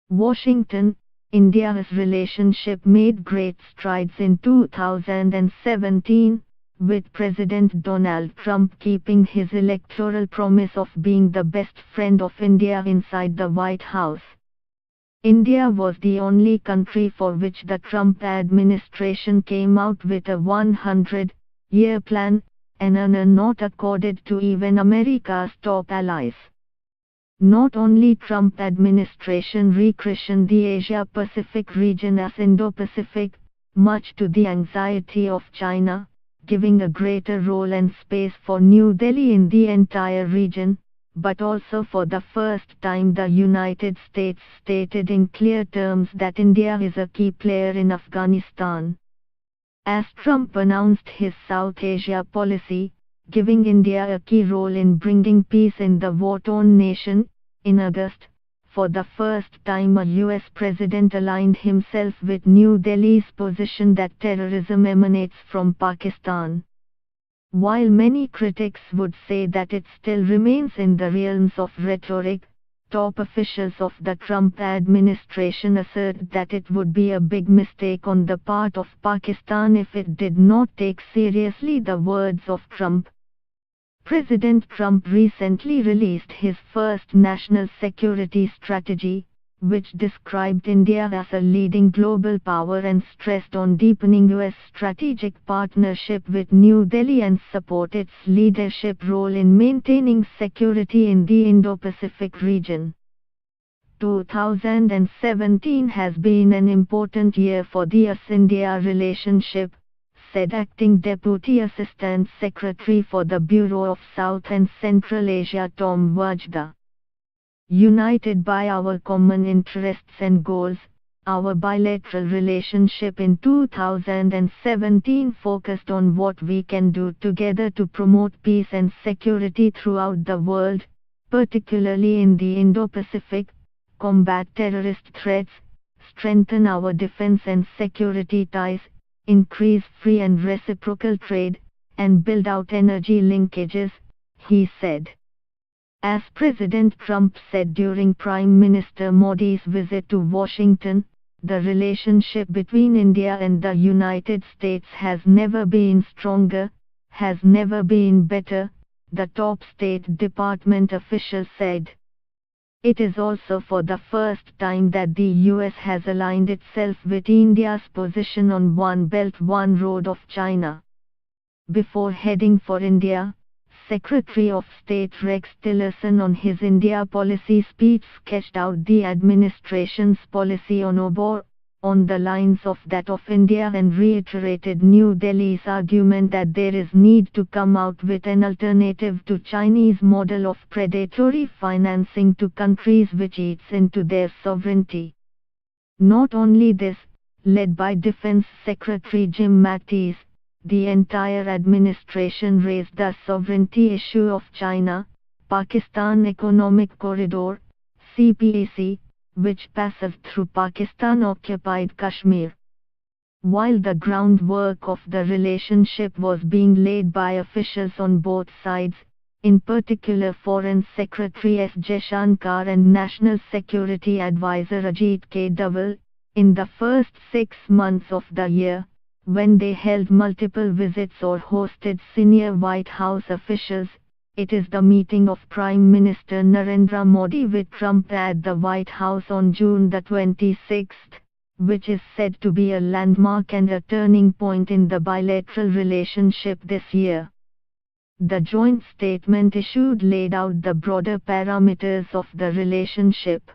Washington, India's relationship made great strides in 2017, with President Donald Trump keeping his electoral promise of being the best friend of India inside the White House. India was the only country for which the Trump administration came out with a 100-year plan, an honor not accorded to even America's top allies. Not only Trump administration rechristened the Asia-Pacific region as Indo-Pacific, much to the anxiety of China, giving a greater role and space for New Delhi in the entire region, but also for the first time the United States stated in clear terms that India is a key player in Afghanistan. As Trump announced his South Asia policy, giving India a key role in bringing peace in the war-torn nation, in August, for the first time a US president aligned himself with New Delhi's position that terrorism emanates from Pakistan. While many critics would say that it still remains in the realms of rhetoric, top officials of the Trump administration assert that it would be a big mistake on the part of Pakistan if it did not take seriously the words of Trump. President Trump recently released his first national security strategy, which described India as a leading global power and stressed on deepening US strategic partnership with New Delhi and support its leadership role in maintaining security in the Indo-Pacific region. 2017 has been an important year for the US-India relationship, said Acting Deputy Assistant Secretary for the Bureau of South and Central Asia Tom Vajda. United by our common interests and goals, our bilateral relationship in 2017 focused on what we can do together to promote peace and security throughout the world, particularly in the Indo-Pacific, combat terrorist threats, strengthen our defense and security ties, increase free and reciprocal trade, and build out energy linkages, he said. As President Trump said during Prime Minister Modi's visit to Washington, the relationship between India and the United States has never been stronger, has never been better, the top State Department official said. It is also for the first time that the US has aligned itself with India's position on One Belt One Road of China. Before heading for India, Secretary of State Rex Tillerson on his India policy speech sketched out the administration's policy on the lines of that of India and reiterated New Delhi's argument that there is need to come out with an alternative to Chinese model of predatory financing to countries which eats into their sovereignty. Not only this, led by Defense Secretary Jim Mattis, the entire administration raised the sovereignty issue of China, Pakistan Economic Corridor, CPEC, which passes through Pakistan-occupied Kashmir. While the groundwork of the relationship was being laid by officials on both sides, in particular Foreign Secretary S. Jaishankar and National Security Advisor Ajit K. Doval, in the first 6 months of the year, when they held multiple visits or hosted senior White House officials, it is the meeting of Prime Minister Narendra Modi with Trump at the White House on June the 26th, which is said to be a landmark and a turning point in the bilateral relationship this year. The joint statement issued laid out the broader parameters of the relationship.